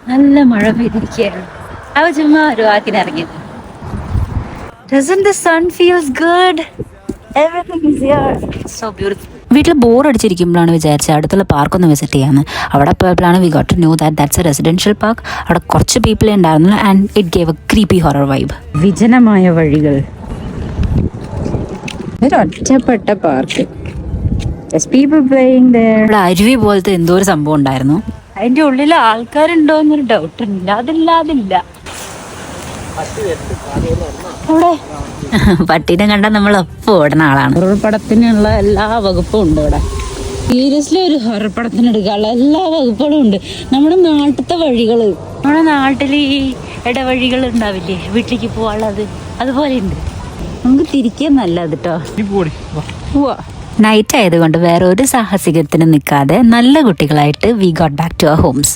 നല്ല മഴ പെയ്തിരിക്കുകയാണ്. അവ ചുമ്മാ ഒരു വാക്കിനിറങ്ങിയത്. Doesn't the sun feels good? Everything is here. So beautiful. വീട്ടിൽ ബോർ അടിച്ചിരിക്കുമ്പോഴാണ് വിചാരിച്ചത് അടുത്തുള്ള പാർക്കൊന്ന് വിസിറ്റ് ചെയ്യാമെന്ന്. അവിടെ പോയപ്പോഴാണ് we got to know that's a residential park. അവിടെ കുറച്ച് പീപ്പിളേ ഉണ്ടായിരുന്നില്ല and it gave a creepy horror vibe. വിജനമായ വഴികൾ, ഒരു ഒറ്റപ്പെട്ട പാർക്ക്. ഇവിടെ അരുവി പോലത്തെ എന്തോ ഒരു സംഭവം ഉണ്ടായിരുന്നു. അതിന്റെ ഉള്ളിൽ ആൾക്കാരുണ്ടോ എന്നൊരു ഡൗട്ട് ഉണ്ട്. അതില്ല. പട്ടീനെ കണ്ടാൽ നമ്മൾ ഒപ്പം ഓടുന്ന ആളാണ്. ഹൊറർ പടത്തിനുള്ള എല്ലാ വകുപ്പും ഉണ്ട് ഇവിടെ. സീരിയസ്ലി ഒരു ഹൊറർ പടത്തിന് എടുക്കാനുള്ള എല്ലാ വകുപ്പുകളും ഉണ്ട്. നമ്മുടെ നാട്ടിലത്തെ വഴികള്, നമ്മുടെ നാട്ടിൽ ഈ ഇടവഴികൾ ഉണ്ടാവില്ലേ വീട്ടിലേക്ക് പോവാനുള്ളത്, അതുപോലെ ഉണ്ട്. നമുക്ക് തിരിക്കാൻ നല്ലത് കേട്ടോ. നൈറ്റ് ആയതുകൊണ്ട് വേറെ ഒരു സാഹസികത്തിന് നിൽക്കാതെ നല്ല കുട്ടികളായിട്ട് we got back to our Holmes.